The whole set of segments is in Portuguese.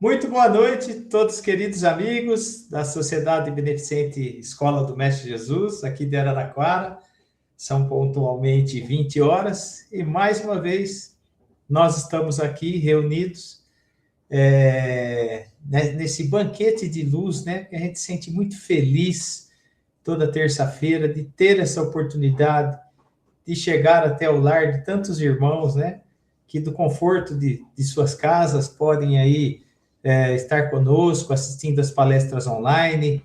Muito boa noite, todos queridos amigos da Sociedade Beneficente Escola do Mestre Jesus, aqui de Araraquara. São pontualmente 20 horas e, mais uma vez, nós estamos aqui reunidos nesse banquete de luz, né? Que a gente se sente muito feliz toda terça-feira de ter essa oportunidade de chegar até o lar de tantos irmãos, né? Que do conforto de suas casas podem aí estar conosco, assistindo as palestras online,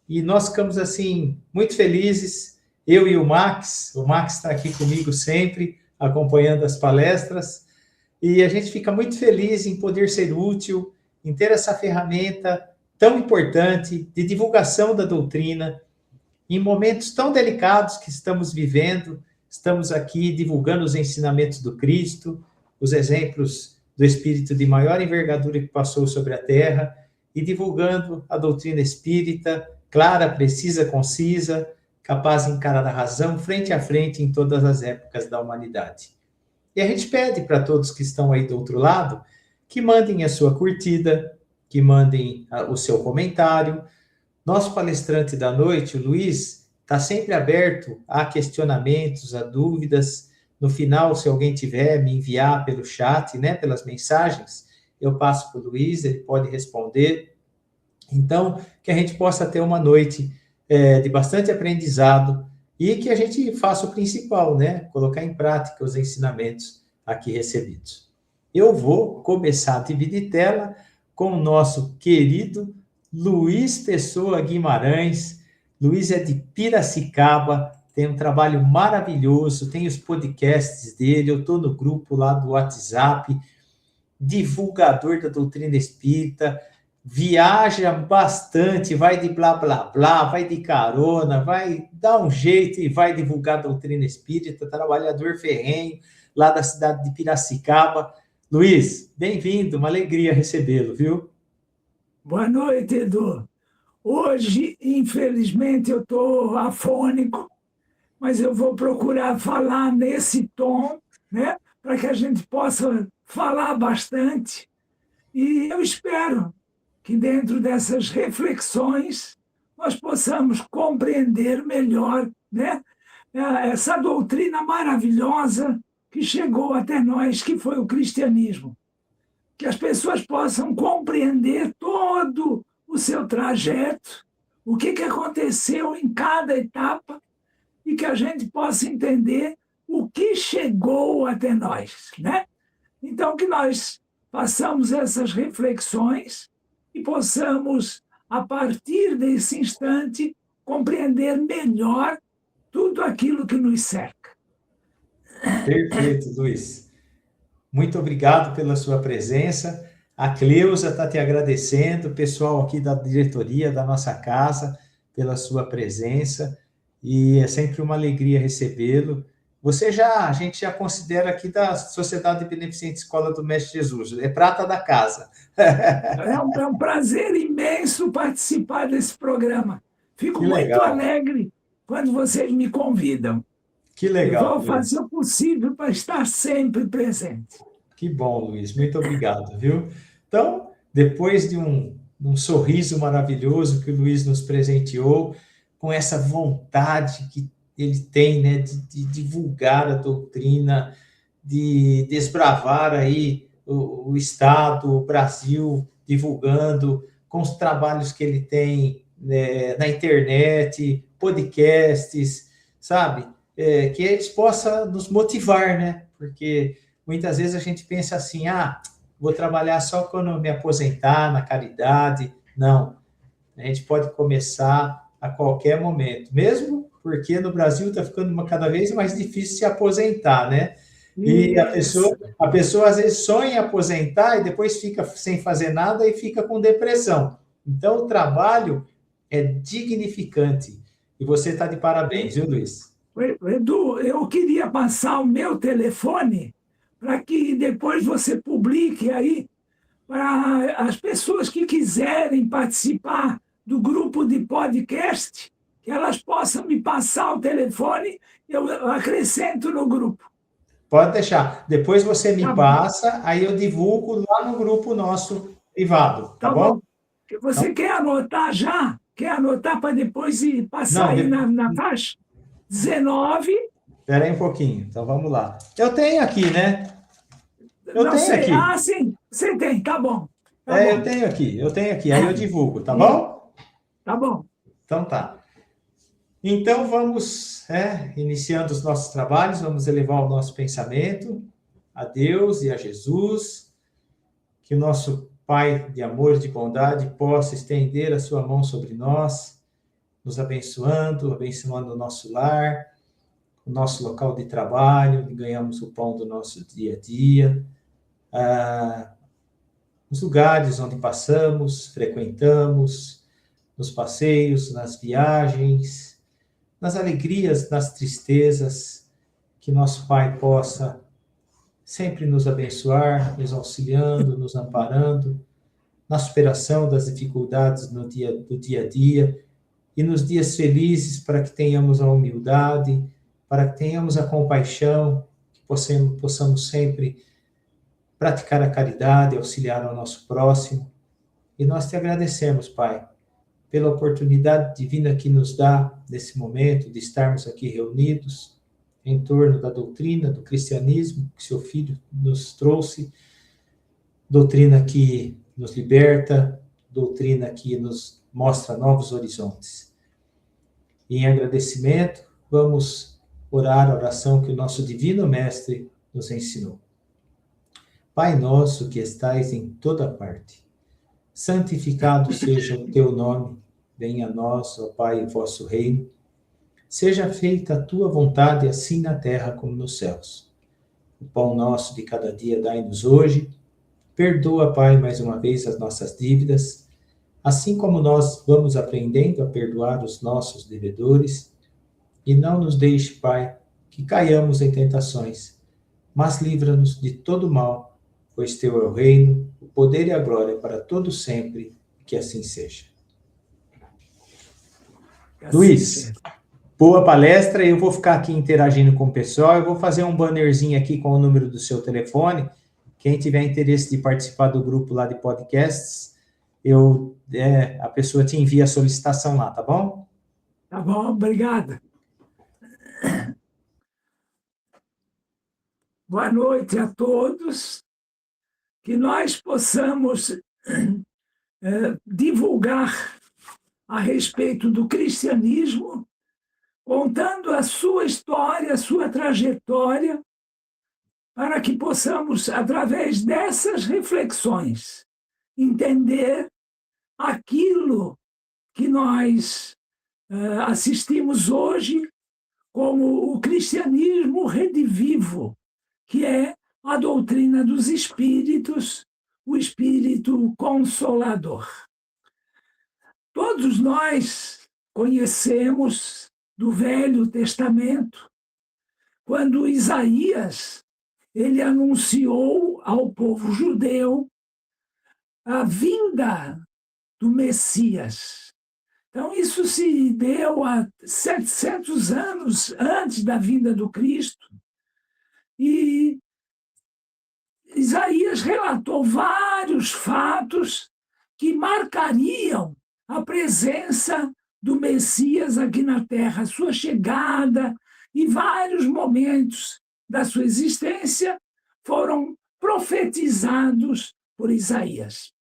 e nós ficamos, assim, muito felizes, eu e o Max está aqui comigo sempre, acompanhando as palestras, e a gente fica muito feliz em poder ser útil, em ter essa ferramenta tão importante de divulgação da doutrina, em momentos tão delicados que estamos vivendo. Estamos aqui divulgando os ensinamentos do Cristo, os exemplos do Espírito de maior envergadura que passou sobre a Terra, e divulgando a doutrina espírita, clara, precisa, concisa, capaz de encarar a razão frente a frente em todas as épocas da humanidade. E a gente pede para todos que estão aí do outro lado, que mandem a sua curtida, que mandem o seu comentário. Nosso palestrante da noite, o Luiz, está sempre aberto a questionamentos, a dúvidas. No final, se alguém tiver, me enviar pelo chat, né, pelas mensagens, eu passo para o Luiz, ele pode responder. Então, que a gente possa ter uma noite de bastante aprendizado e que a gente faça o principal, né, colocar em prática os ensinamentos aqui recebidos. Eu vou começar a dividir tela com o nosso querido Luiz Pessoa Guimarães. Luiz é de Piracicaba, tem um trabalho maravilhoso, tem os podcasts dele, eu estou no grupo lá do WhatsApp, divulgador da doutrina espírita, viaja bastante, vai de blá, blá, blá, vai de carona, vai dar um jeito e vai divulgar a doutrina espírita, trabalhador ferrenho, lá da cidade de Piracicaba. Luiz, bem-vindo, uma alegria recebê-lo, viu? Boa noite, Edu. Hoje, infelizmente, eu estou afônico, mas eu vou procurar falar nesse tom, né, para que a gente possa falar bastante. E eu espero que dentro dessas reflexões nós possamos compreender melhor, né, essa doutrina maravilhosa que chegou até nós, que foi o cristianismo. Que as pessoas possam compreender todo o seu trajeto, o que aconteceu em cada etapa, e que a gente possa entender o que chegou até nós, né? Então, que nós façamos essas reflexões e possamos, a partir desse instante, compreender melhor tudo aquilo que nos cerca. Perfeito, Luiz. Muito obrigado pela sua presença. A Cleusa está te agradecendo, o pessoal aqui da diretoria da nossa casa, pela sua presença, e é sempre uma alegria recebê-lo. A gente já considera aqui da Sociedade Beneficente Escola do Mestre Jesus, é prata da casa. É um prazer imenso participar desse programa. Fico muito alegre quando vocês me convidam. Que legal. Eu vou fazer o possível para estar sempre presente. Que bom, Luiz. Muito obrigado, viu? Então, depois de um sorriso maravilhoso que o Luiz nos presenteou, com essa vontade que ele tem, né, de divulgar a doutrina, de desbravar aí o Estado, o Brasil, divulgando com os trabalhos que ele tem, né, na internet, podcasts, sabe? Que eles possam nos motivar, né? Porque muitas vezes a gente pensa assim, vou trabalhar só quando eu me aposentar na caridade. Não, a gente pode começar a qualquer momento, mesmo porque no Brasil está ficando cada vez mais difícil se aposentar, né? E a pessoa às vezes sonha em aposentar e depois fica sem fazer nada e fica com depressão. Então, o trabalho é dignificante. E você está de parabéns, viu, Luiz? Edu, eu queria passar o meu telefone para que depois você publique aí para as pessoas que quiserem participar do grupo de podcast, que elas possam me passar o telefone, eu acrescento no grupo. Pode deixar. Depois você me passa, aí eu divulgo lá no grupo nosso privado, tá Tá bom? bom. Você Então, quer anotar já? Quer anotar para depois ir passar não, aí na faixa? 19, espera aí um pouquinho. Então, vamos lá. Eu tenho aqui, né? Eu não tenho sei. aqui. Ah, sim, você tem, tá bom. Tá É, eu bom. tenho aqui, eu tenho aqui. Aí eu divulgo, tá E, bom? tá bom. Então tá. Então vamos, iniciando os nossos trabalhos, vamos elevar o nosso pensamento a Deus e a Jesus, que o nosso Pai de amor e de bondade possa estender a sua mão sobre nós, nos abençoando, abençoando o nosso lar, o nosso local de trabalho, onde ganhamos o pão do nosso dia a dia, os lugares onde passamos, frequentamos, nos passeios, nas viagens, nas alegrias, nas tristezas, que nosso Pai possa sempre nos abençoar, nos auxiliando, nos amparando, na superação das dificuldades do dia a dia e nos dias felizes para que tenhamos a humildade, para que tenhamos a compaixão, que possamos sempre praticar a caridade, auxiliar ao nosso próximo. E nós te agradecemos, Pai, pela oportunidade divina que nos dá nesse momento de estarmos aqui reunidos em torno da doutrina do cristianismo que seu Filho nos trouxe, doutrina que nos liberta, doutrina que nos mostra novos horizontes. E em agradecimento, vamos orar a oração que o nosso Divino Mestre nos ensinou. Pai nosso que estais em toda parte, santificado seja o teu nome, venha a nós, ó Pai, o vosso reino. Seja feita a tua vontade, assim na terra como nos céus. O pão nosso de cada dia dai-nos hoje. Perdoa, Pai, mais uma vez as nossas dívidas, assim como nós vamos aprendendo a perdoar os nossos devedores. E não nos deixe, Pai, que caiamos em tentações, mas livra-nos de todo mal, pois teu é o reino, o poder e a glória para todo sempre, que assim seja. Assim Luiz, seja. boa palestra. Eu vou ficar aqui interagindo com o pessoal. Eu vou fazer um bannerzinho aqui com o número do seu telefone. Quem tiver interesse de participar do grupo lá de podcasts, a pessoa te envia a solicitação lá, tá bom? Tá bom, obrigado. Boa noite a todos. Que nós possamos divulgar a respeito do cristianismo, contando a sua história, a sua trajetória, para que possamos, através dessas reflexões, entender aquilo que nós assistimos hoje como o cristianismo redivivo, que é a doutrina dos espíritos, o espírito consolador. Todos nós conhecemos do Velho Testamento, quando Isaías ele anunciou ao povo judeu a vinda do Messias. Então, isso se deu há 700 anos antes da vinda do Cristo. E Isaías relatou vários fatos que marcariam a presença do Messias aqui na Terra, a sua chegada e vários momentos da sua existência foram profetizados por Isaías.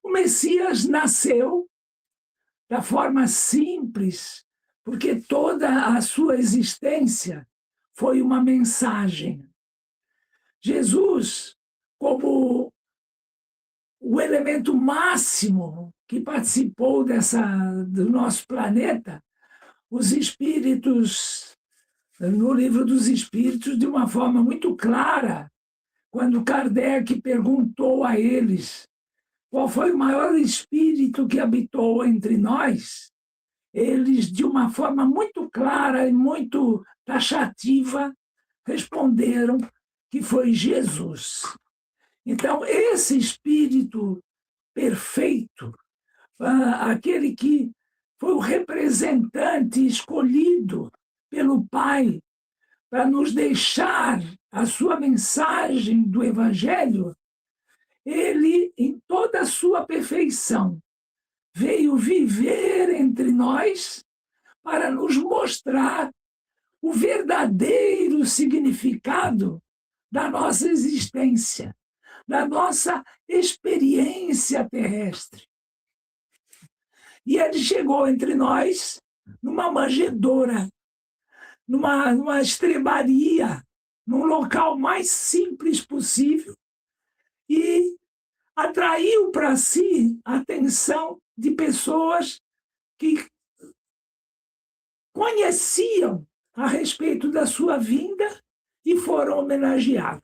O Messias nasceu da forma simples, porque toda a sua existência foi uma mensagem. Jesus, como o elemento máximo que participou do nosso planeta, os espíritos, no livro dos Espíritos, de uma forma muito clara, quando Kardec perguntou a eles qual foi o maior espírito que habitou entre nós, eles, de uma forma muito clara e muito taxativa, responderam que foi Jesus. Então, esse espírito perfeito, aquele que foi o representante escolhido pelo Pai para nos deixar a sua mensagem do Evangelho, ele, em toda a sua perfeição, veio viver entre nós para nos mostrar o verdadeiro significado da nossa existência, da nossa experiência terrestre. E ele chegou entre nós numa manjedoura, numa estrebaria, num local mais simples possível, e atraiu para si a atenção de pessoas que conheciam a respeito da sua vinda e foram homenageados.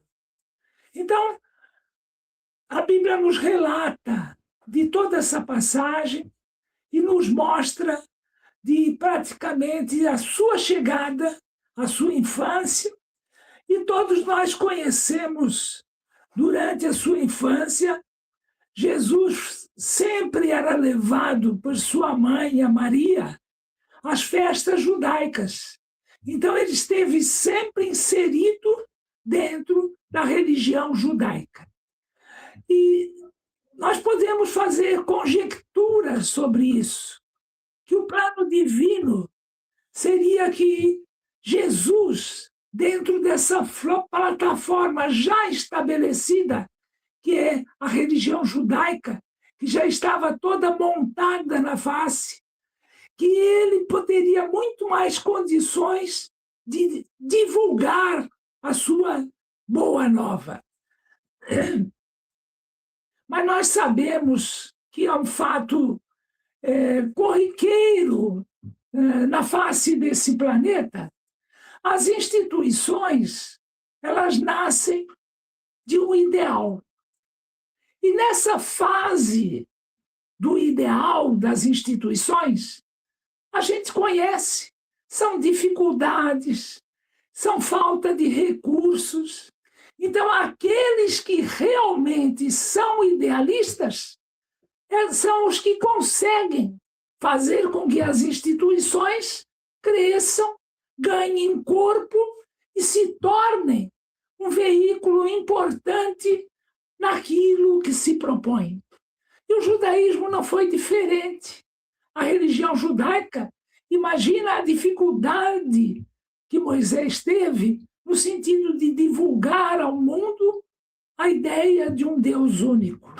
Então, a Bíblia nos relata de toda essa passagem e nos mostra de praticamente a sua chegada, a sua infância, e todos nós conhecemos, durante a sua infância, Jesus sempre era levado por sua mãe, a Maria, às festas judaicas. Então, ele esteve sempre inserido dentro da religião judaica. E nós podemos fazer conjecturas sobre isso, que o plano divino seria que Jesus, dentro dessa plataforma já estabelecida, que é a religião judaica, que já estava toda montada na face, que ele poderia muito mais condições de divulgar a sua boa nova. Mas nós sabemos que é um fato corriqueiro na face desse planeta. As instituições, elas nascem de um ideal. E nessa fase do ideal das instituições, a gente conhece, são dificuldades, são falta de recursos. Então, aqueles que realmente são idealistas são os que conseguem fazer com que as instituições cresçam, ganhem corpo e se tornem um veículo importante naquilo que se propõe. E o judaísmo não foi diferente. A religião judaica, imagina a dificuldade que Moisés teve no sentido de divulgar ao mundo a ideia de um Deus único.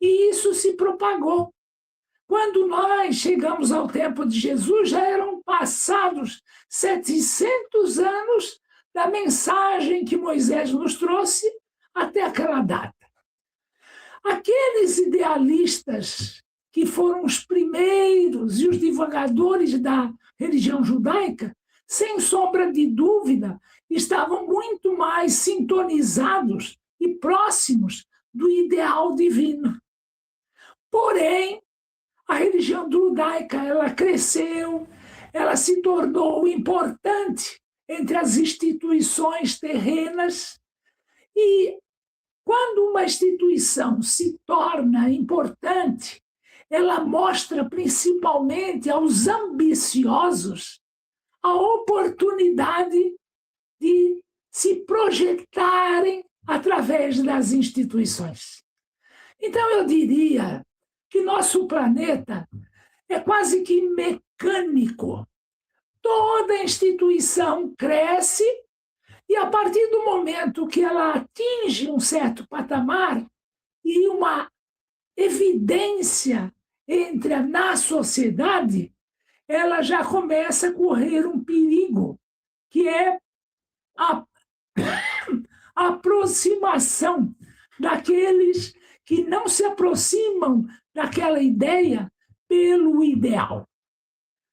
E isso se propagou. Quando nós chegamos ao tempo de Jesus, já eram passados 700 anos da mensagem que Moisés nos trouxe até aquela data. Aqueles idealistas que foram os primeiros e os divulgadores da religião judaica, sem sombra de dúvida, estavam muito mais sintonizados e próximos do ideal divino. Porém, a religião judaica, ela cresceu, ela se tornou importante entre as instituições terrenas, e quando uma instituição se torna importante, ela mostra principalmente aos ambiciosos a oportunidade de se projetarem através das instituições. Então, eu diria que nosso planeta é quase que mecânico. Toda instituição cresce e, a partir do momento que ela atinge um certo patamar e uma evidência entra na sociedade, ela já começa a correr um perigo, que é a aproximação daqueles que não se aproximam daquela ideia pelo ideal.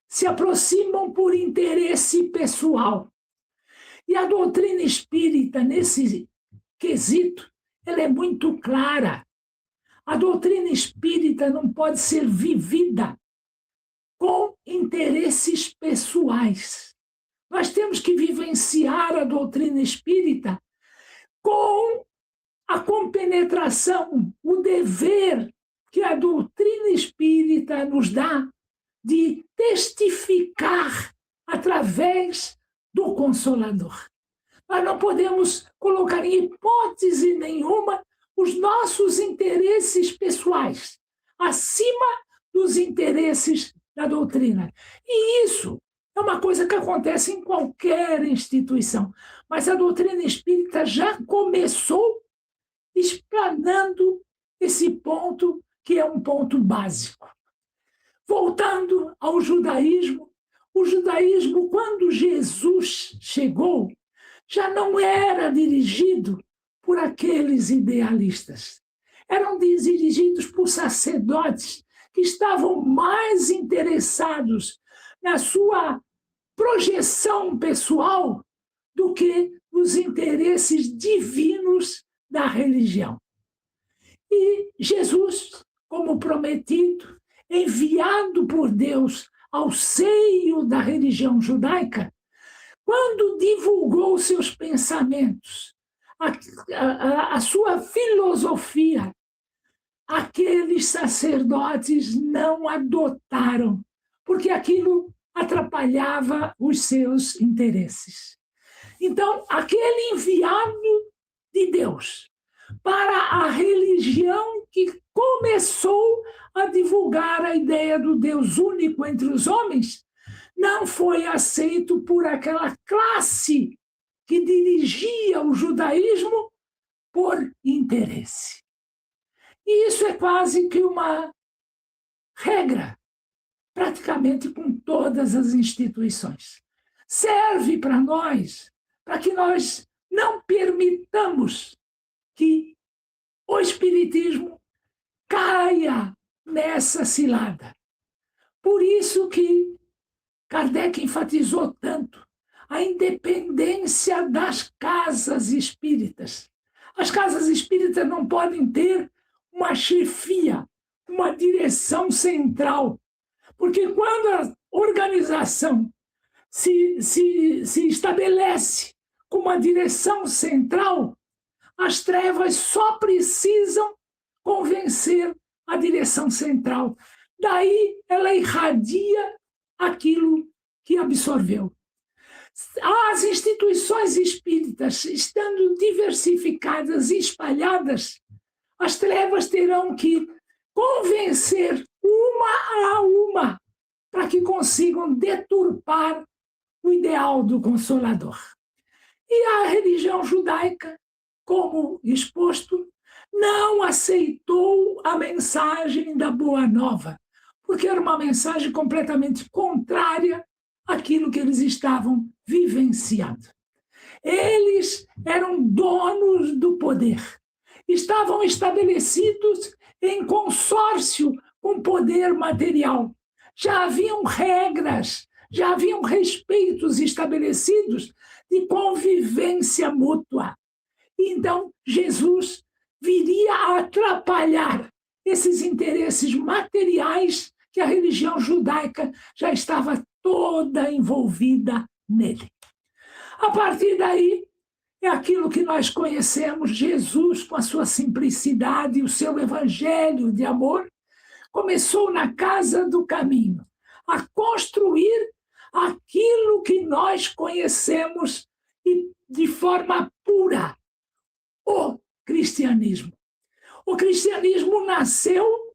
Se aproximam por interesse pessoal. E a doutrina espírita, nesse quesito, ela é muito clara. A doutrina espírita não pode ser vivida com interesses pessoais. Nós temos que vivenciar a doutrina espírita com a compenetração, o dever que a doutrina espírita nos dá de testificar através do Consolador. Nós não podemos colocar em hipótese nenhuma os nossos interesses pessoais acima dos interesses da doutrina. E isso é uma coisa que acontece em qualquer instituição. Mas a doutrina espírita já começou explanando esse ponto, que é um ponto básico. Voltando ao judaísmo, o judaísmo, quando Jesus chegou, já não era dirigido por aqueles idealistas. Eram dirigidos por sacerdotes que estavam mais interessados na sua projeção pessoal do que nos interesses divinos da religião. E Jesus, como prometido, enviado por Deus ao seio da religião judaica, quando divulgou seus pensamentos, a sua filosofia, aqueles sacerdotes não adotaram, porque aquilo atrapalhava os seus interesses. Então, aquele enviado de Deus para a religião que começou a divulgar a ideia do Deus único entre os homens, não foi aceito por aquela classe que dirigia o judaísmo por interesse. E isso é quase que uma regra, praticamente com todas as instituições. Serve para nós, para que nós não permitamos que o Espiritismo caia nessa cilada. Por isso que Kardec enfatizou tanto a independência das casas espíritas. As casas espíritas não podem ter uma chefia, uma direção central, porque quando a organização se estabelece com uma direção central, as trevas só precisam convencer a direção central. Daí ela irradia aquilo que absorveu. As instituições espíritas, estando diversificadas e espalhadas, as trevas terão que convencer uma a uma para que consigam deturpar o ideal do Consolador. E a religião judaica, como exposto, não aceitou a mensagem da Boa Nova, porque era uma mensagem completamente contrária àquilo que eles estavam vivenciando. Eles eram donos do poder, estavam estabelecidos em consórcio com o poder material. Já haviam regras, já haviam respeitos estabelecidos de convivência mútua. Então, Jesus viria a atrapalhar esses interesses materiais que a religião judaica já estava toda envolvida nele. A partir daí, é aquilo que nós conhecemos, Jesus, com a sua simplicidade e o seu evangelho de amor, começou na casa do caminho a construir aquilo que nós conhecemos de forma pura, o cristianismo. O cristianismo nasceu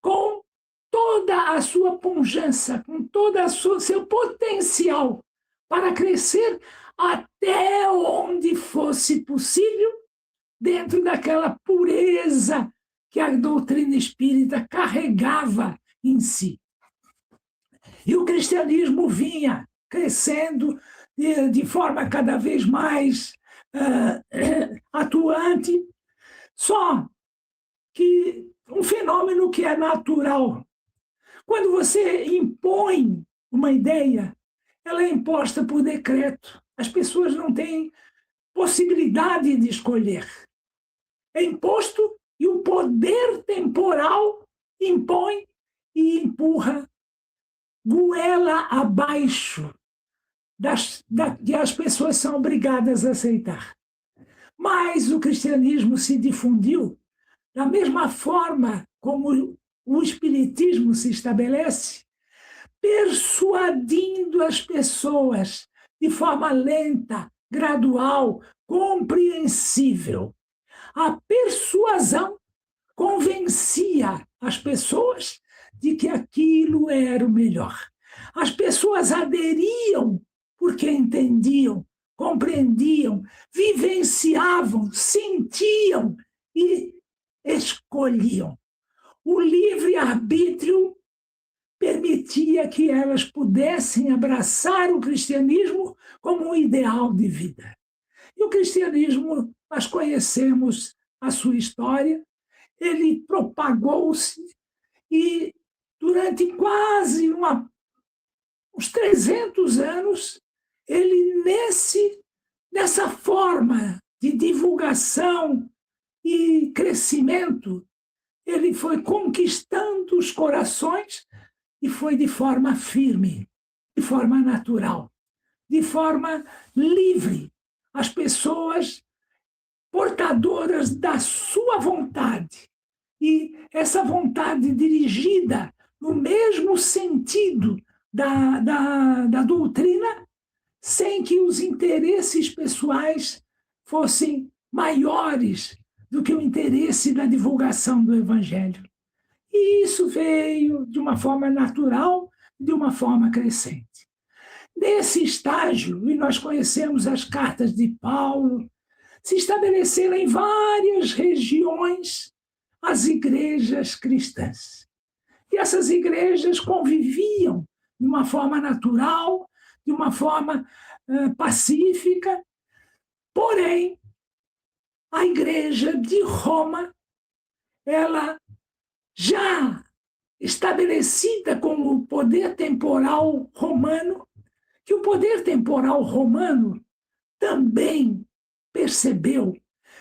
com toda a sua pujança, com todo o seu potencial para crescer até onde fosse possível, dentro daquela pureza que a doutrina espírita carregava em si. E o cristianismo vinha crescendo de forma cada vez mais atuante, só que um fenômeno que é natural. Quando você impõe uma ideia, ela é imposta por decreto. As pessoas não têm possibilidade de escolher. É imposto e o poder temporal impõe e empurra goela abaixo que as pessoas são obrigadas a aceitar. Mas o cristianismo se difundiu da mesma forma como o espiritismo se estabelece, persuadindo as pessoas de forma lenta, gradual, compreensível, A persuasão convencia as pessoas de que aquilo era o melhor. As pessoas aderiam porque entendiam, compreendiam, vivenciavam, sentiam e escolhiam. O livre-arbítrio permitia que elas pudessem abraçar o cristianismo como um ideal de vida. E o cristianismo, nós conhecemos a sua história, ele propagou-se e durante quase uns 300 anos, ele nessa forma de divulgação e crescimento, ele foi conquistando os corações e foi de forma firme, de forma natural, de forma livre. As pessoas portadoras da sua vontade. E essa vontade dirigida no mesmo sentido da doutrina, sem que os interesses pessoais fossem maiores do que o interesse da divulgação do Evangelho. E isso veio de uma forma natural, de uma forma crescente. Nesse estágio, e nós conhecemos as cartas de Paulo, se estabeleceram em várias regiões as igrejas cristãs. E essas igrejas conviviam de uma forma natural, de uma forma pacífica, porém, a igreja de Roma, ela já estabelecida como o poder temporal romano, que o poder temporal romano também percebeu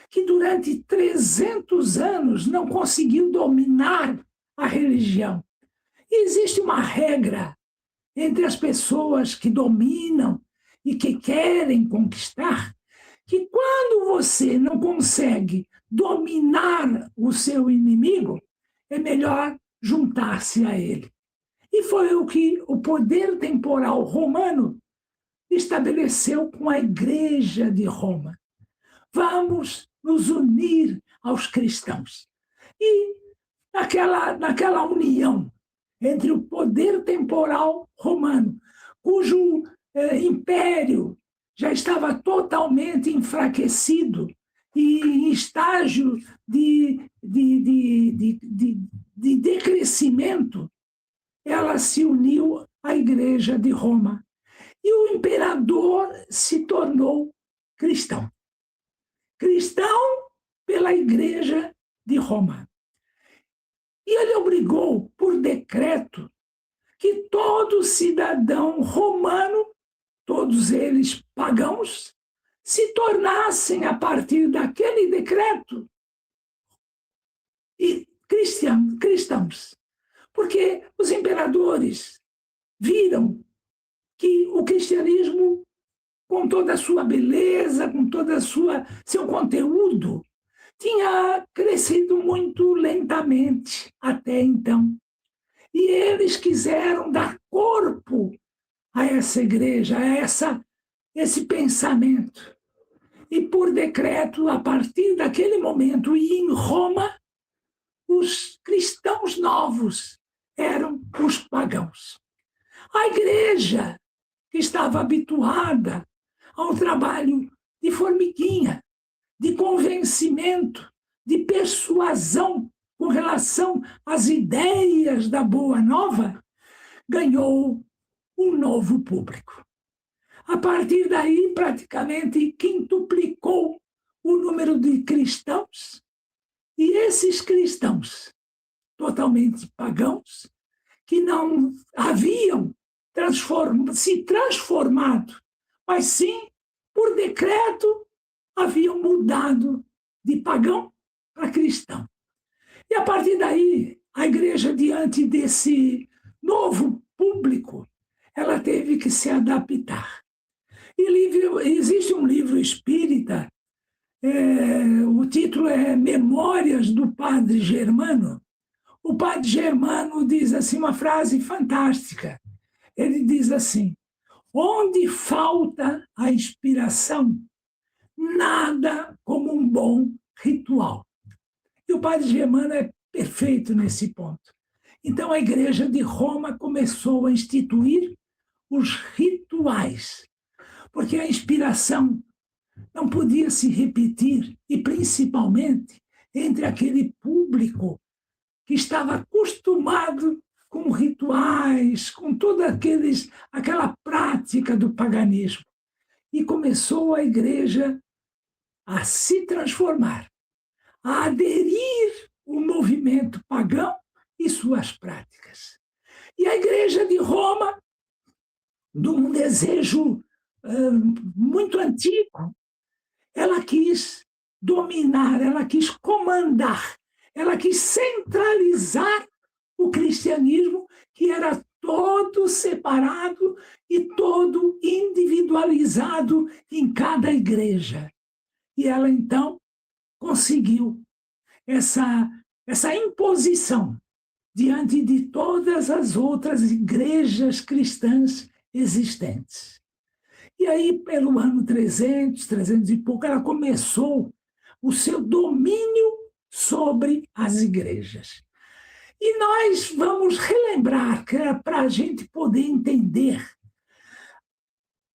que durante 300 anos não conseguiu dominar a religião. E existe uma regra entre as pessoas que dominam e que querem conquistar, que quando você não consegue dominar o seu inimigo, é melhor juntar-se a ele. E foi o que o poder temporal romano estabeleceu com a Igreja de Roma. Vamos nos unir aos cristãos. E naquela união entre o poder temporal romano, cujo império já estava totalmente enfraquecido e em estágio de decrescimento, ela se uniu à Igreja de Roma. E o imperador se tornou cristão. Cristão pela Igreja de Roma. E ele obrigou, por decreto, que todo cidadão romano, todos eles pagãos, se tornassem, a partir daquele decreto, cristãos. Porque os imperadores viram que o cristianismo, com toda a sua beleza, com todo seu conteúdo, tinha crescido muito lentamente até então. E eles quiseram dar corpo a essa igreja, a esse pensamento. E por decreto, a partir daquele momento, e em Roma, os cristãos novos eram os pagãos. A igreja, que estava habituada ao trabalho de formiguinha, de convencimento, de persuasão com relação às ideias da Boa Nova, ganhou um novo público. A partir daí, praticamente quintuplicou o número de cristãos, e esses cristãos, totalmente pagãos, que não haviam se transformado, mas sim, por decreto, haviam mudado de pagão para cristão. E a partir daí, a igreja, diante desse novo público, ela teve que se adaptar. E existe um livro espírita, o título é Memórias do Padre Germano. O Padre Germano diz assim uma frase fantástica. Ele diz assim: onde falta a inspiração, nada como um bom ritual. E o padre Germano é perfeito nesse ponto. Então, a Igreja de Roma começou a instituir os rituais, porque a inspiração não podia se repetir, e principalmente entre aquele público que estava acostumado com rituais, com toda aquela prática do paganismo. E começou a Igreja a se transformar, a aderir ao movimento pagão e suas práticas. E a Igreja de Roma, de um desejo muito antigo, ela quis dominar, ela quis comandar, ela quis centralizar o cristianismo, que era todo separado e todo individualizado em cada igreja. E ela, então, conseguiu essa imposição diante de todas as outras igrejas cristãs existentes. E aí, pelo ano 300 e pouco, ela começou o seu domínio sobre as igrejas. E nós vamos relembrar, que é para a gente poder entender,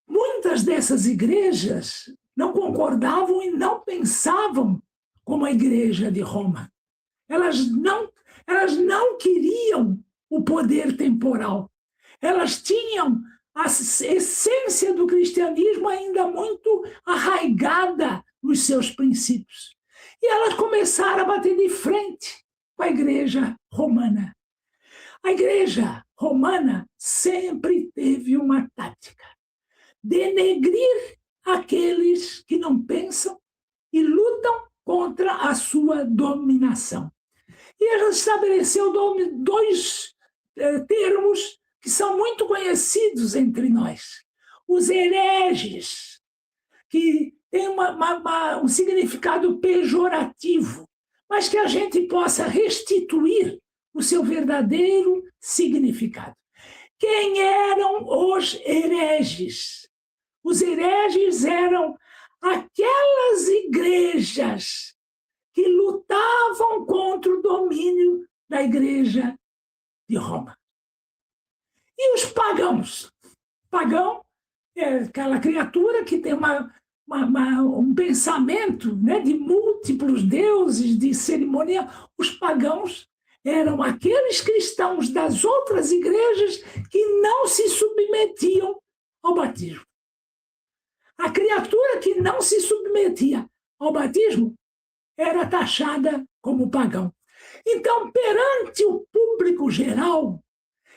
muitas dessas igrejas não concordavam e não pensavam como a Igreja de Roma. Elas não queriam o poder temporal. Elas tinham a essência do cristianismo ainda muito arraigada nos seus princípios. E elas começaram a bater de frente com a Igreja Romana. A Igreja Romana sempre teve uma tática: denegrir aqueles que não pensam e lutam contra a sua dominação. E ela estabeleceu dois termos que são muito conhecidos entre nós. Os hereges, que têm um significado pejorativo, mas que a gente possa restituir o seu verdadeiro significado. Quem eram os hereges? Os hereges eram aquelas igrejas que lutavam contra o domínio da Igreja de Roma. E os pagãos? Pagão é aquela criatura que tem um pensamento, né, de múltiplos deuses, de cerimônia. Os pagãos eram aqueles cristãos das outras igrejas que não se submetiam ao batismo. A criatura que não se submetia ao batismo era taxada como pagão. Então, perante o público geral,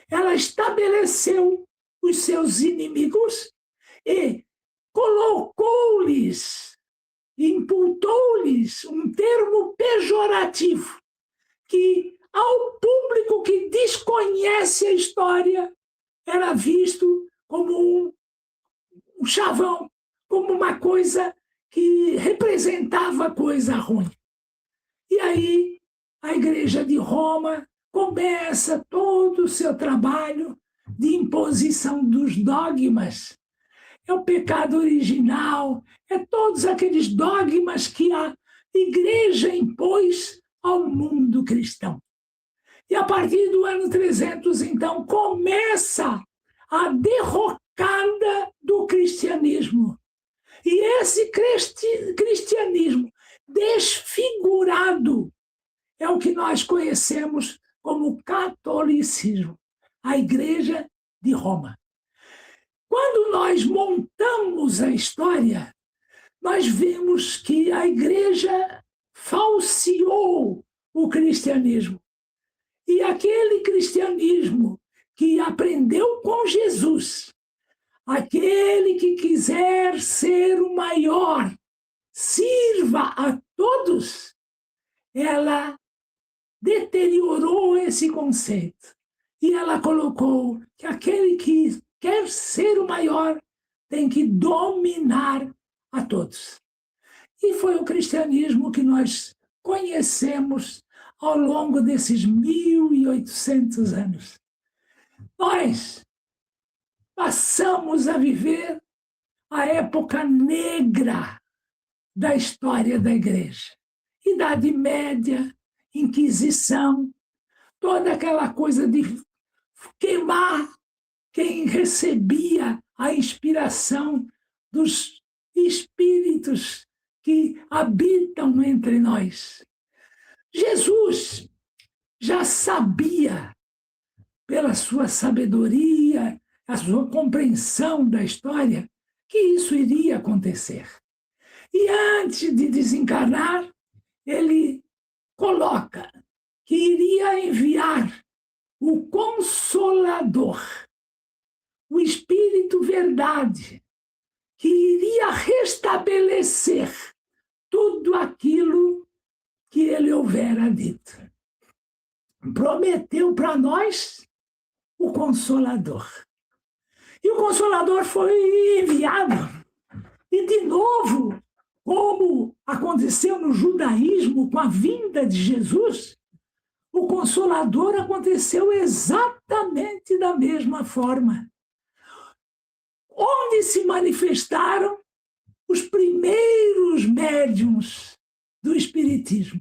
ela estabeleceu os seus inimigos e colocou-lhes, imputou-lhes um termo pejorativo, que ao público que desconhece a história era visto como um chavão, como uma coisa que representava coisa ruim. E aí a Igreja de Roma começa todo o seu trabalho de imposição dos dogmas. É o pecado original, é todos aqueles dogmas que a Igreja impôs ao mundo cristão. E a partir do ano 300, então, começa a derrocada do cristianismo. E esse cristianismo desfigurado é o que nós conhecemos como catolicismo, a Igreja de Roma. Quando nós montamos a história, nós vemos que a Igreja falseou o cristianismo. E aquele cristianismo que aprendeu com Jesus, aquele que quiser ser o maior, sirva a todos, ela deteriorou esse conceito. E ela colocou que aquele que quer ser o maior tem que dominar a todos. E foi o cristianismo que nós conhecemos ao longo desses 1.800 anos. Nós passamos a viver a época negra da história da Igreja. Idade Média, Inquisição, toda aquela coisa de queimar quem recebia a inspiração dos espíritos que habitam entre nós. Jesus já sabia, pela sua sabedoria, a sua compreensão da história, que isso iria acontecer. E antes de desencarnar, ele coloca que iria enviar o Consolador, o Espírito Verdade, que iria restabelecer tudo aquilo que ele houvera dito. Prometeu para nós o Consolador. E o Consolador foi enviado. E, de novo, como aconteceu no judaísmo com a vinda de Jesus, o Consolador aconteceu exatamente da mesma forma. Onde se manifestaram os primeiros médiuns do Espiritismo?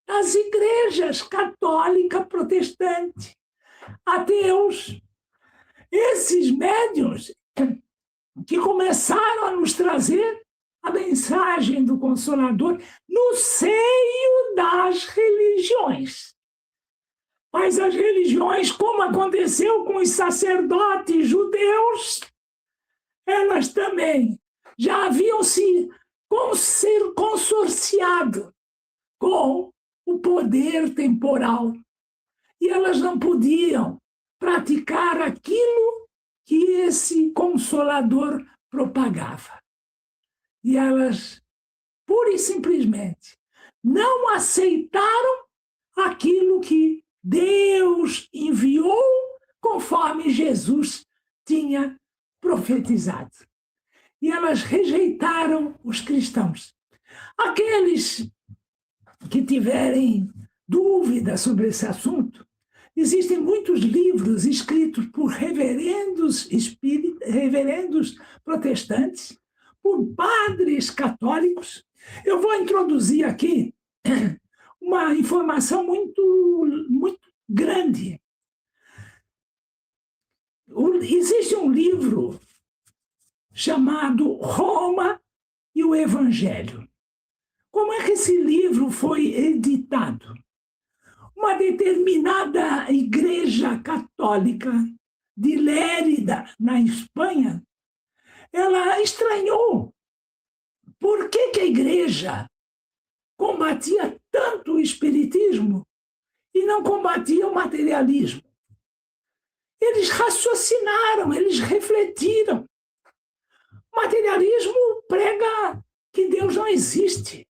Nas igrejas católica, protestante, ateus. Esses médiuns que começaram a nos trazer a mensagem do Consolador no seio das religiões. Mas as religiões, como aconteceu com os sacerdotes judeus, elas também já haviam se consorciado com o poder temporal. E elas não podiam praticar aquilo que esse Consolador propagava. E elas, pura e simplesmente, não aceitaram aquilo que Deus enviou conforme Jesus tinha profetizado. E elas rejeitaram os cristãos. Aqueles que tiverem dúvida sobre esse assunto, existem muitos livros escritos por reverendos protestantes, por padres católicos. Eu vou introduzir aqui uma informação muito grande. Existe um livro chamado Roma e o Evangelho. Como é que esse livro foi editado? Uma determinada igreja católica de Lérida, na Espanha, ela estranhou por que a igreja combatia tanto o espiritismo e não combatia o materialismo. Eles raciocinaram, eles refletiram. O materialismo prega que Deus não existe,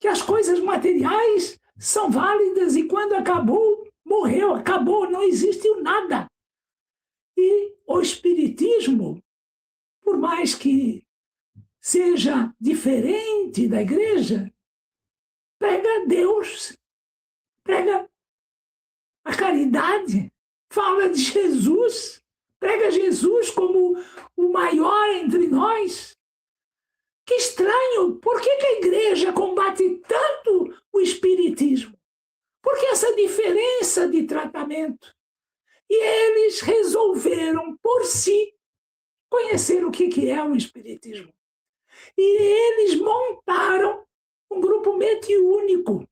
que as coisas materiais são válidas e quando acabou, morreu, acabou, não existiu nada. E o espiritismo, por mais que seja diferente da igreja, prega Deus, prega a caridade, fala de Jesus, prega Jesus como o maior entre nós. Que estranho, por que a igreja combate tanto o espiritismo? Por que essa diferença de tratamento? E eles resolveram, por si, conhecer o que é o espiritismo. E eles montaram um grupo mediúnico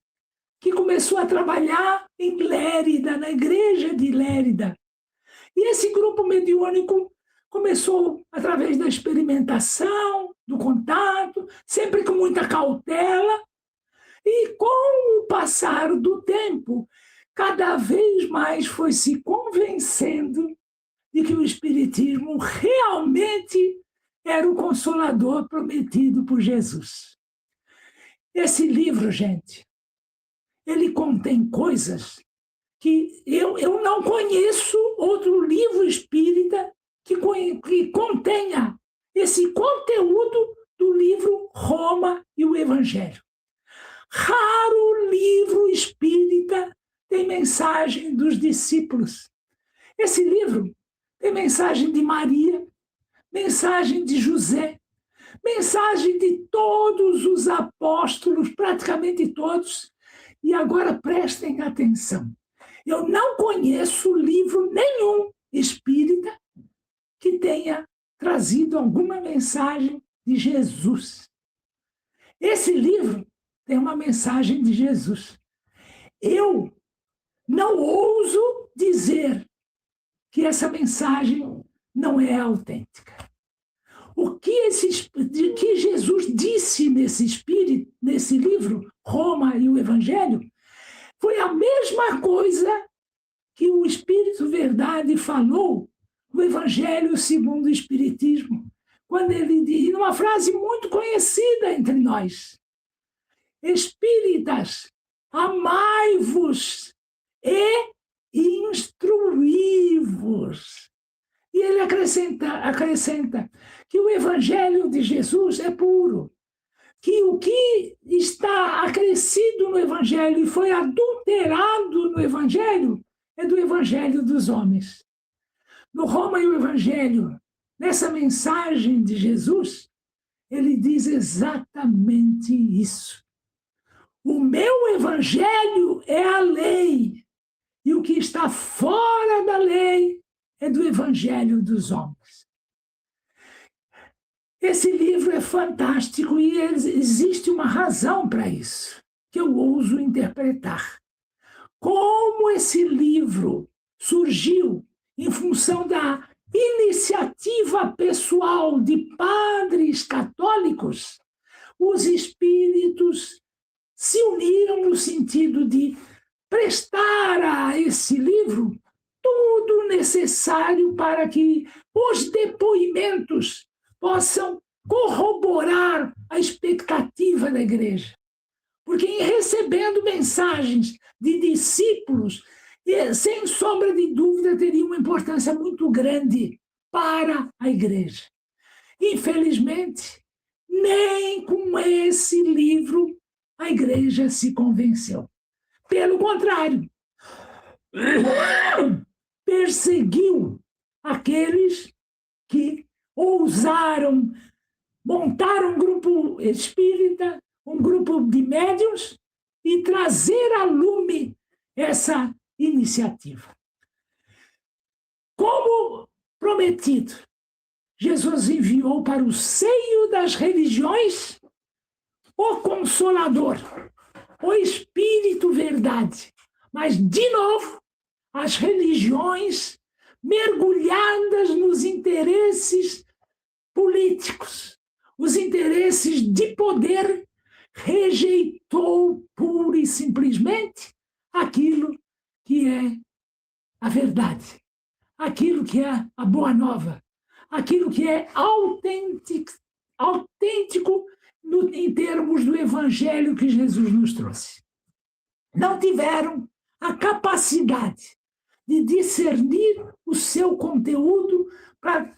que começou a trabalhar em Lérida, na igreja de Lérida. E esse grupo mediúnico começou através da experimentação, do contato, sempre com muita cautela. E com o passar do tempo, cada vez mais foi se convencendo de que o espiritismo realmente era o Consolador prometido por Jesus. Esse livro, gente, ele contém coisas que eu não conheço outro livro espírita que contenha esse conteúdo do livro Roma e o Evangelho. Raro livro espírita tem mensagem dos discípulos. Esse livro tem mensagem de Maria, mensagem de José, Mensagem de todos os apóstolos, praticamente todos. E agora prestem atenção. Eu não conheço livro nenhum espírita que tenha trazido alguma mensagem de Jesus. Esse livro tem uma mensagem de Jesus. Eu não ouso dizer que essa mensagem não é autêntica. O que Jesus disse nesse livro, Roma e o Evangelho, foi a mesma coisa que o Espírito Verdade falou no Evangelho segundo o Espiritismo, quando ele diz, numa frase muito conhecida entre nós: espíritas, amai-vos e instruí-vos. E ele acrescenta que o Evangelho de Jesus é puro, que o que está acrescido no Evangelho e foi adulterado no Evangelho é do Evangelho dos homens. No Roma e o Evangelho, nessa mensagem de Jesus, ele diz exatamente isso. O meu Evangelho é a lei, e o que está fora da lei é do Evangelho dos homens. Esse livro é fantástico e existe uma razão para isso, que eu ouso interpretar. Como esse livro surgiu em função da iniciativa pessoal de padres católicos, os espíritos se uniram no sentido de prestar a esse livro tudo necessário para que os depoimentos possam corroborar a expectativa da igreja. Porque em recebendo mensagens de discípulos, sem sombra de dúvida, teria uma importância muito grande para a igreja. Infelizmente, nem com esse livro a igreja se convenceu. Pelo contrário, perseguiu aqueles que ousaram montar um grupo espírita, um grupo de médiuns e trazer a lume essa iniciativa. Como prometido, Jesus enviou para o seio das religiões o Consolador, o Espírito Verdade. Mas, de novo, as religiões mergulhadas nos interesses políticos, os interesses de poder, rejeitou pura e simplesmente aquilo que é a verdade, aquilo que é a boa nova, aquilo que é autêntico em termos do evangelho que Jesus nos trouxe. Não tiveram a capacidade de discernir o seu conteúdo para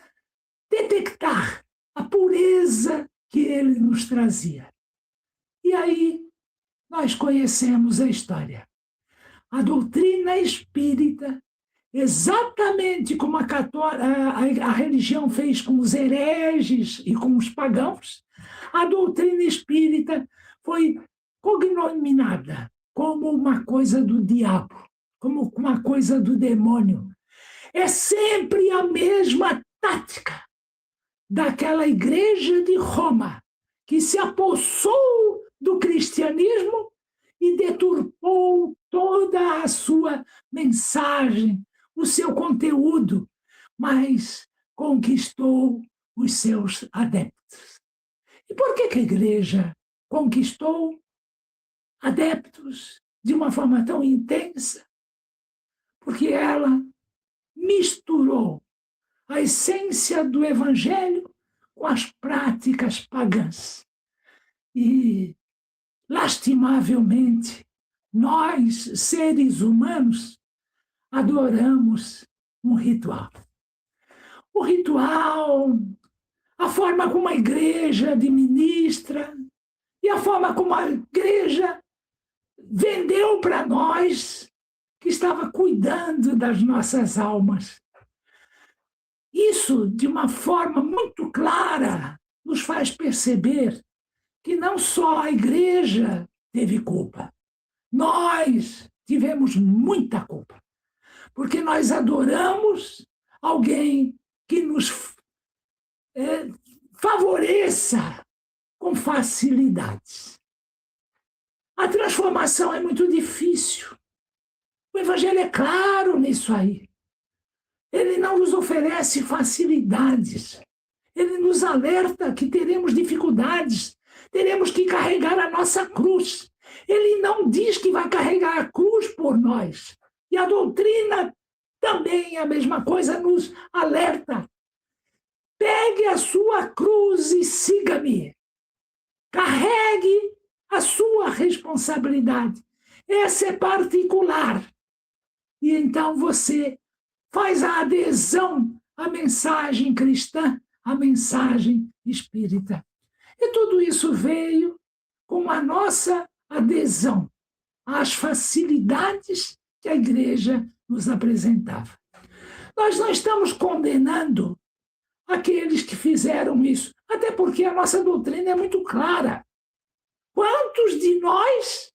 detectar a pureza que ele nos trazia. E aí nós conhecemos a história. A doutrina espírita, exatamente como a religião fez com os hereges e com os pagãos, a doutrina espírita foi cognominada como uma coisa do diabo, como uma coisa do demônio. É sempre a mesma tática daquela igreja de Roma, que se apossou do cristianismo e deturpou toda a sua mensagem, o seu conteúdo, mas conquistou os seus adeptos. E por que a igreja conquistou adeptos de uma forma tão intensa? Porque ela misturou a essência do evangelho com as práticas pagãs. E, lastimavelmente, nós, seres humanos, adoramos um ritual. O ritual, a forma como a igreja administra e a forma como a igreja vendeu para nós que estava cuidando das nossas almas. Isso, de uma forma muito clara, nos faz perceber que não só a igreja teve culpa, nós tivemos muita culpa, porque nós adoramos alguém que nos favoreça com facilidades. A transformação é muito difícil. O Evangelho é claro nisso aí. Ele não nos oferece facilidades. Ele nos alerta que teremos dificuldades, teremos que carregar a nossa cruz. Ele não diz que vai carregar a cruz por nós. E a doutrina também é a mesma coisa, nos alerta. Pegue a sua cruz e siga-me. Carregue a sua responsabilidade. Essa é particular. E então você faz a adesão à mensagem cristã, à mensagem espírita. E tudo isso veio com a nossa adesão às facilidades que a igreja nos apresentava. Nós não estamos condenando aqueles que fizeram isso, até porque a nossa doutrina é muito clara. Quantos de nós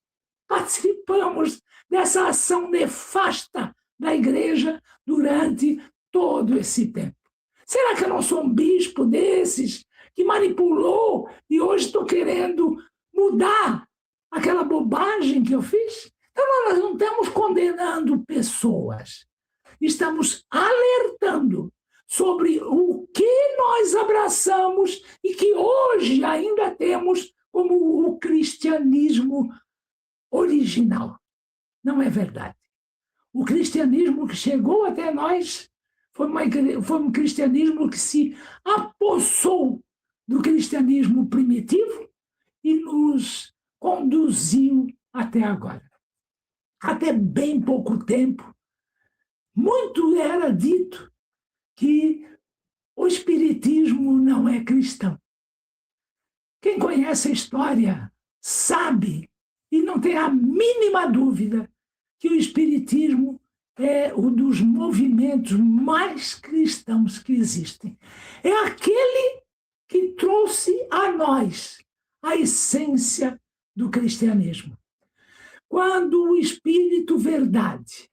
participamos dessa ação nefasta da igreja durante todo esse tempo? Será que eu não sou um bispo desses que manipulou e hoje estou querendo mudar aquela bobagem que eu fiz? Então, nós não estamos condenando pessoas, estamos alertando sobre o que nós abraçamos e que hoje ainda temos como o cristianismo original. Não é verdade. O cristianismo que chegou até nós foi um cristianismo que se apossou do cristianismo primitivo e nos conduziu até agora. Até bem pouco tempo, muito era dito que o espiritismo não é cristão. Quem conhece a história sabe e não tem a mínima dúvida que o espiritismo é um dos movimentos mais cristãos que existem. É aquele que trouxe a nós a essência do cristianismo. Quando o Espírito Verdade,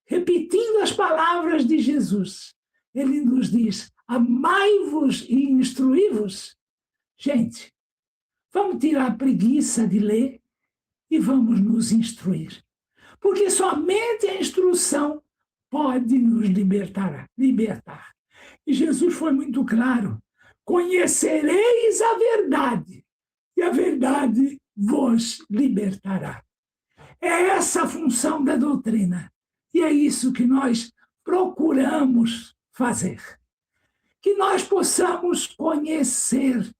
repetindo as palavras de Jesus, ele nos diz: amai-vos e instruí-vos. Gente, vamos tirar a preguiça de ler e vamos nos instruir. Porque somente a instrução pode nos libertar. E Jesus foi muito claro: conhecereis a verdade, e a verdade vos libertará. É essa a função da doutrina. E é isso que nós procuramos fazer. Que nós possamos conhecer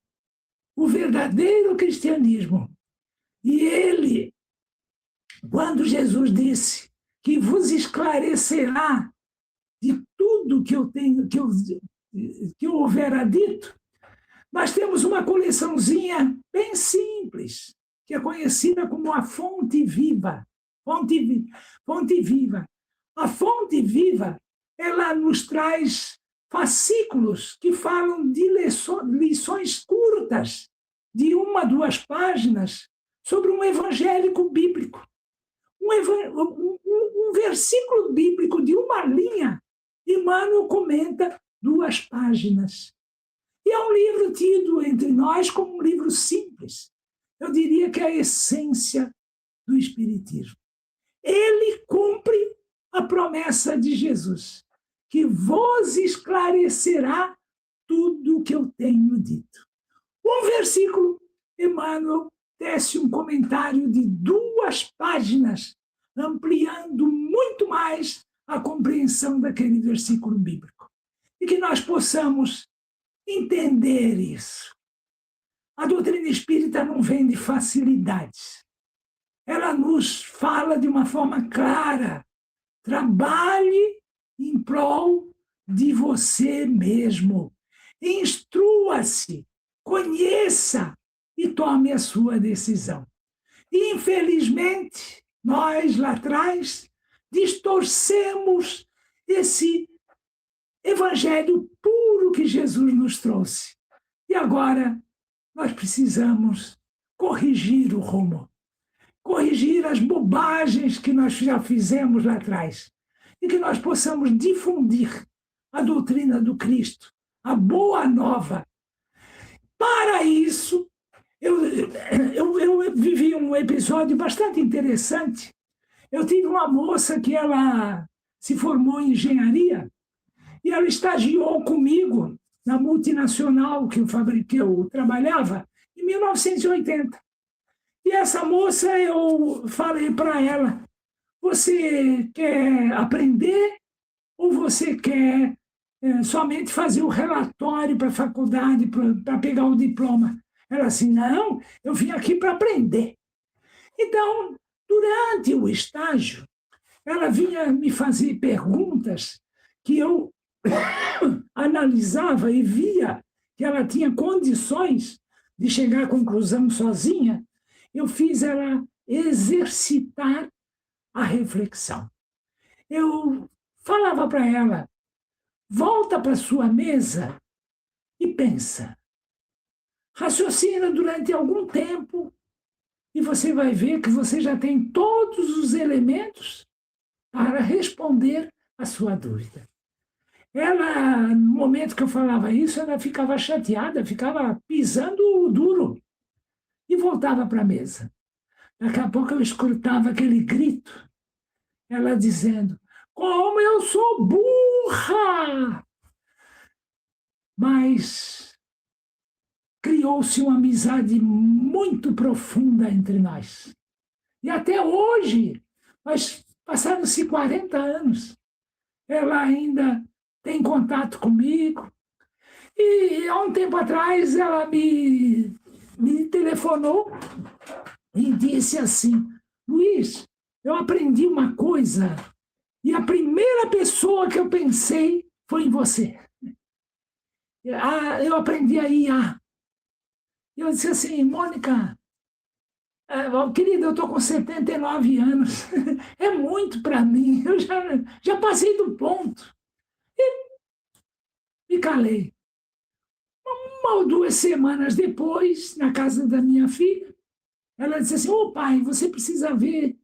o verdadeiro cristianismo. E ele, quando Jesus disse que vos esclarecerá de tudo que eu houvera dito, nós temos uma coleçãozinha bem simples, que é conhecida como a Fonte Viva. Fonte Viva. A Fonte Viva, ela nos traz fascículos que falam de lições curtas, de 1 a 2 páginas, sobre um evangélico bíblico. Um versículo bíblico de 1 linha, Emmanuel comenta 2 páginas. E é um livro tido entre nós como um livro simples. Eu diria que é a essência do Espiritismo. Ele cumpre a promessa de Jesus, que vos esclarecerá tudo o que eu tenho dito. Um versículo, Emmanuel tece um comentário de 2 páginas, ampliando muito mais a compreensão daquele versículo bíblico. E que nós possamos entender isso. A doutrina espírita não vem de facilidades. Ela nos fala de uma forma clara. Trabalhe em prol de você mesmo. Instrua-se, conheça e tome a sua decisão. E, infelizmente, nós lá atrás distorcemos esse evangelho puro que Jesus nos trouxe. E agora nós precisamos corrigir o rumo, corrigir as bobagens que nós já fizemos lá atrás e que nós possamos difundir a doutrina do Cristo, a boa nova. Para isso, eu vivi um episódio bastante interessante. Eu tive uma moça que ela se formou em engenharia e ela estagiou comigo na multinacional que eu trabalhava em 1980. E essa moça, eu falei para ela, você quer aprender ou você quer somente fazer o relatório para a faculdade, para pegar o diploma? Ela assim, não, eu vim aqui para aprender. Então, durante o estágio, ela vinha me fazer perguntas que eu analisava e via que ela tinha condições de chegar à conclusão sozinha. Eu fiz ela exercitar a reflexão. Eu falava para ela, volta para sua mesa e pensa. Raciocina durante algum tempo e você vai ver que você já tem todos os elementos para responder a sua dúvida. Ela, no momento que eu falava isso, ela ficava chateada, ficava pisando duro e voltava para a mesa. Daqui a pouco eu escutava aquele grito, ela dizendo, como eu sou burra! Mas criou-se uma amizade muito profunda entre nós. E até hoje, mas passaram-se 40 anos, ela ainda tem contato comigo. E há um tempo atrás ela me telefonou e disse assim, Luiz, eu aprendi uma coisa e a primeira pessoa que eu pensei foi em você. Eu aprendi a IA. Eu disse assim, Mônica, querida, eu estou com 79 anos, é muito para mim, eu já passei do ponto. E me calei. 1 ou 2 semanas depois, na casa da minha filha, ela disse assim, ô pai, você precisa ver,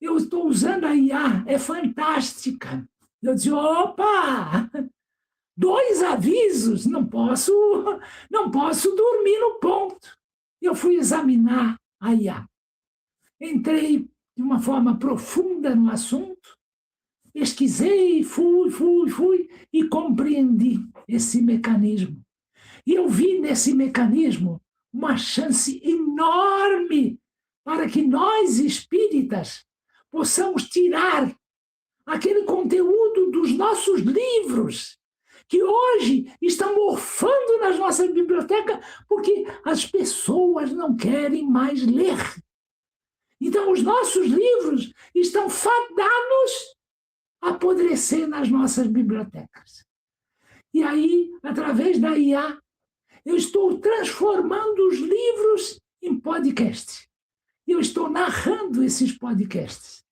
eu estou usando a IA, é fantástica. Eu disse, opa, 2 avisos, não posso dormir no ponto. Eu fui examinar a IA. Entrei de uma forma profunda no assunto, pesquisei, fui e compreendi esse mecanismo. E eu vi nesse mecanismo uma chance enorme para que nós, espíritas, possamos tirar aquele conteúdo dos nossos livros, que hoje estão morfando nas nossas bibliotecas porque as pessoas não querem mais ler. Então, os nossos livros estão fadados a apodrecer nas nossas bibliotecas. E aí, através da IA, eu estou transformando os livros em podcasts. Eu estou narrando esses podcasts.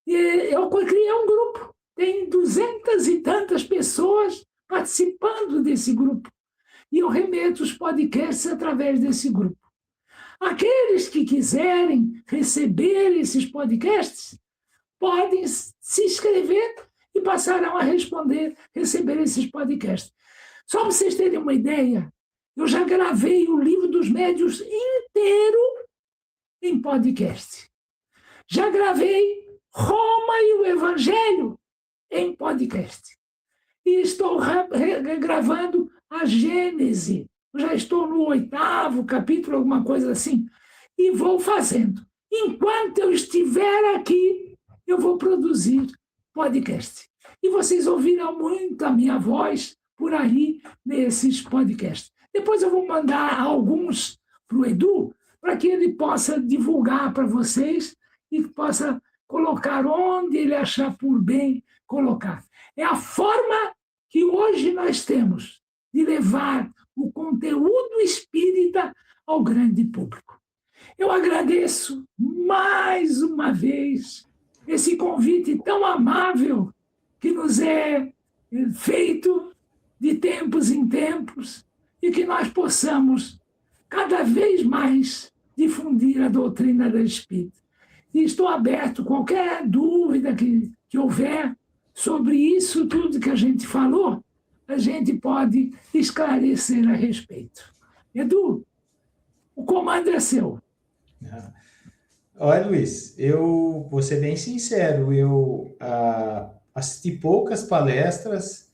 E eu criei um grupo. Tem 200 e tantas pessoas participando desse grupo. E eu remeto os podcasts através desse grupo. Aqueles que quiserem receber esses podcasts podem se inscrever e passarão a receber esses podcasts. Só para vocês terem uma ideia, eu já gravei o Livro dos Médiuns inteiro em podcast. Já gravei Roma e o Evangelho em podcast. E estou gravando a Gênese. Eu já estou no 8º capítulo, alguma coisa assim. E vou fazendo. Enquanto eu estiver aqui, eu vou produzir podcast. E vocês ouvirão muito a minha voz por aí nesses podcasts. Depois eu vou mandar alguns para o Edu, para que ele possa divulgar para vocês e possa colocar onde ele achar por bem colocar. É a forma que hoje nós temos de levar o conteúdo espírita ao grande público. Eu agradeço mais uma vez esse convite tão amável que nos é feito de tempos em tempos e que nós possamos cada vez mais difundir a doutrina do Espírito. E estou aberto, qualquer dúvida que houver sobre isso tudo que a gente falou, a gente pode esclarecer a respeito. Edu, o comando é seu. Olha, Luiz, eu vou ser bem sincero, eu assisti poucas palestras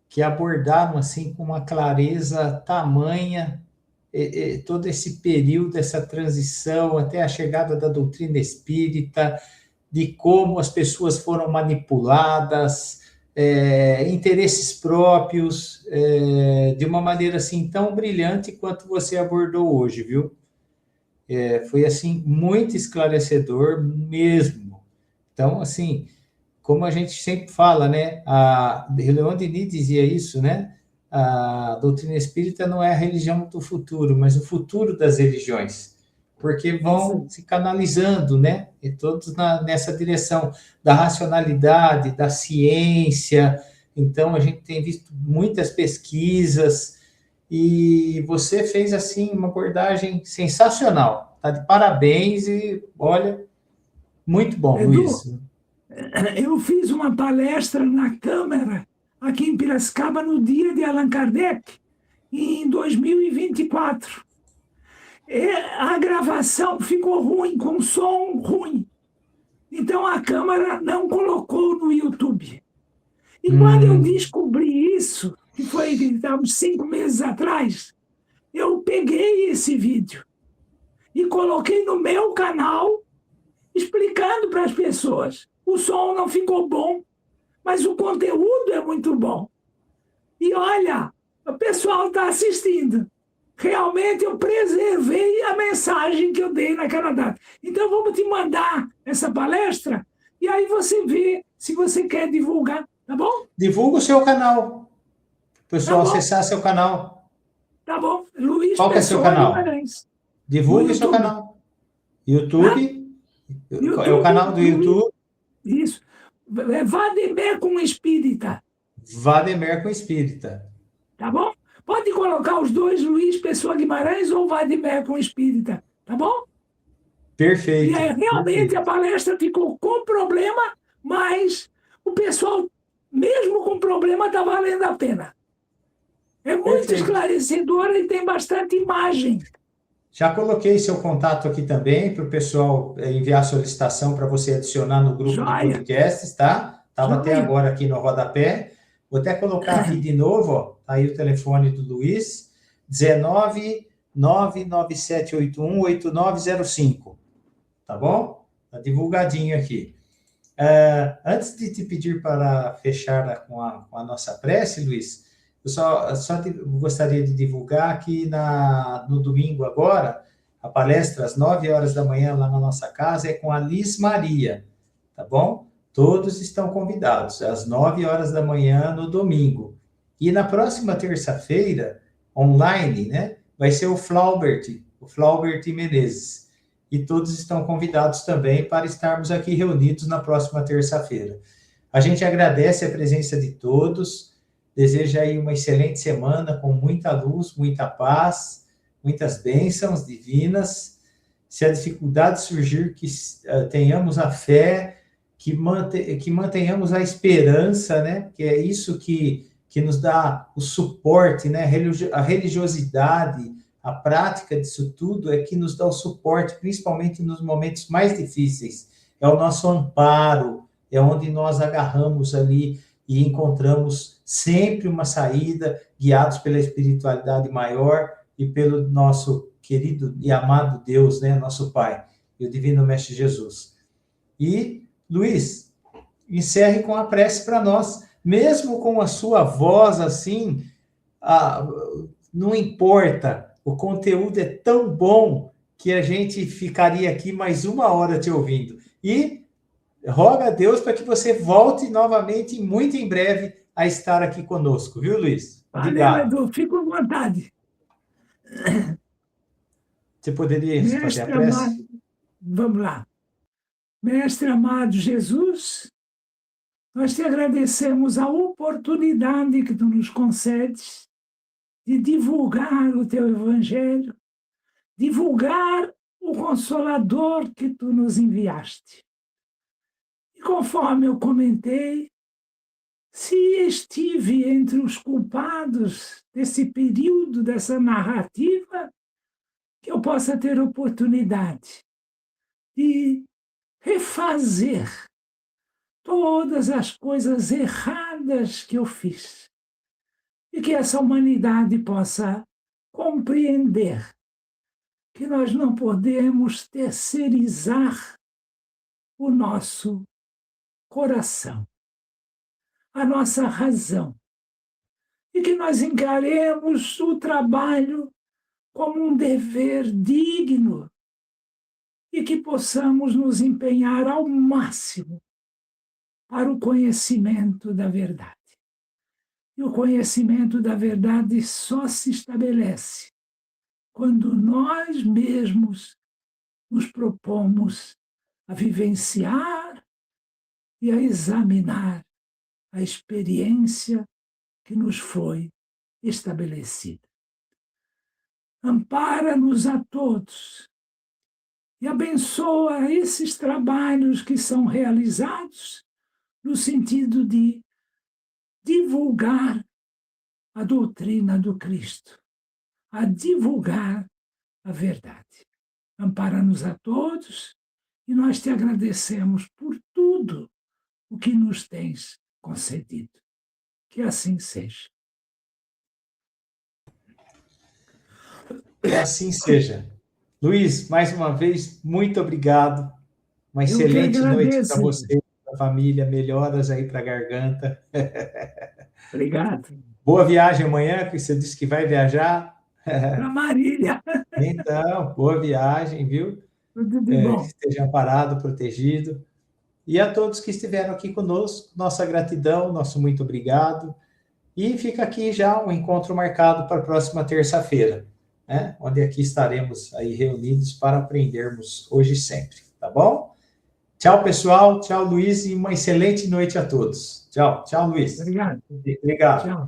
que abordaram assim com uma clareza tamanha todo esse período, essa transição até a chegada da doutrina espírita, de como as pessoas foram manipuladas, interesses próprios, de uma maneira assim tão brilhante quanto você abordou hoje, viu? Foi assim muito esclarecedor mesmo. Então, assim, como a gente sempre fala, né? A Leon Denis dizia isso, né? A doutrina espírita não é a religião do futuro, mas o futuro das religiões, porque vão se canalizando, né? E todos nessa direção da racionalidade, da ciência. Então, a gente tem visto muitas pesquisas e você fez, assim, uma abordagem sensacional. Tá de parabéns e, olha, muito bom, Edu, Luiz. eu fiz uma palestra na Câmara, aqui em Piracicaba, no dia de Allan Kardec, em 2024. A gravação ficou ruim, com som ruim. Então a Câmara não colocou no YouTube. E quando eu descobri isso, que foi uns 5 meses atrás, eu peguei esse vídeo e coloquei no meu canal, explicando para as pessoas. O som não ficou bom, mas o conteúdo é muito bom. E olha, o pessoal está assistindo. Realmente eu preservei a mensagem que eu dei naquela data. Então vamos te mandar essa palestra e aí você vê se você quer divulgar, tá bom? Divulga o seu canal, o pessoal Tá bom. acessar seu canal. Tá bom. Luiz Qual que é seu Pessoa canal? Guimarães. Divulgue seu canal. YouTube, é o canal do YouTube. Isso. É Vademecum com Espírita. Vademecum com Espírita. Tá bom? Pode colocar os dois, Luiz Pessoa Guimarães ou Vademecum com Espírita. Tá bom? Perfeito. E aí, realmente perfeito. a palestra ficou com problema, mas o pessoal, mesmo com problema, está valendo a pena. É muito Perfeito. esclarecedora e tem bastante imagem. Já coloquei seu contato aqui também para o pessoal enviar solicitação para você adicionar no grupo de podcasts, tá? Estava até agora aqui no rodapé. Vou até colocar aqui de novo, ó. Tá aí o telefone do Luiz, 19 99781 8905. Tá bom? Tá divulgadinho aqui. Antes de te pedir para fechar com a nossa prece, Luiz, eu só gostaria de divulgar que no domingo agora, a palestra às 9 horas da manhã lá na nossa casa é com a Liz Maria, tá bom? Todos estão convidados, às 9 horas da manhã no domingo. E na próxima terça-feira, online, né, vai ser o Flaubert Menezes. E todos estão convidados também para estarmos aqui reunidos na próxima terça-feira. A gente agradece a presença de todos, deseja aí uma excelente semana com muita luz, muita paz, muitas bênçãos divinas. Se a dificuldade surgir, que tenhamos a fé, que mantenhamos a esperança, né? Que é isso que nos dá o suporte, né? A religiosidade, a prática disso tudo é que nos dá o suporte, principalmente nos momentos mais difíceis. É o nosso amparo, é onde nós agarramos ali e encontramos sempre uma saída, guiados pela espiritualidade maior e pelo nosso querido e amado Deus, né, nosso Pai, e o Divino Mestre Jesus. E, Luiz, encerre com a prece para nós, mesmo com a sua voz assim, não importa, o conteúdo é tão bom que a gente ficaria aqui mais 1 hora te ouvindo. E roga a Deus para que você volte novamente, muito em breve, a estar aqui conosco, viu, Luiz? Obrigado. Valeu, Edu. Fico à vontade. Você poderia fazer a prece? Amado, vamos lá. Mestre amado Jesus, nós te agradecemos a oportunidade que tu nos concedes de divulgar o teu evangelho, divulgar o Consolador que tu nos enviaste. E conforme eu comentei, se estive entre os culpados desse período, dessa narrativa, que eu possa ter oportunidade de refazer todas as coisas erradas que eu fiz e que essa humanidade possa compreender que nós não podemos terceirizar o nosso coração, a nossa razão, e que nós encaremos o trabalho como um dever digno e que possamos nos empenhar ao máximo para o conhecimento da verdade. E o conhecimento da verdade só se estabelece quando nós mesmos nos propomos a vivenciar e a examinar a experiência que nos foi estabelecida. Ampara-nos a todos e abençoa esses trabalhos que são realizados no sentido de divulgar a doutrina do Cristo, a divulgar a verdade. Ampara-nos a todos e nós te agradecemos por tudo o que nos tens concedido. Que assim seja. Que assim seja. Luiz, mais uma vez, muito obrigado. Uma excelente noite para você, para a família. Melhoras aí para a garganta. Obrigado. Boa viagem amanhã, que você disse que vai viajar. Para Marília. Então, boa viagem, viu? Tudo de bom. Que esteja amparado, protegido. E a todos que estiveram aqui conosco, nossa gratidão, nosso muito obrigado. E fica aqui já um encontro marcado para a próxima terça-feira, né? Onde aqui estaremos aí reunidos para aprendermos hoje e sempre, tá bom? Tchau, pessoal. Tchau, Luiz, e uma excelente noite a todos. Tchau, tchau, Luiz. Obrigado. Obrigado. Tchau.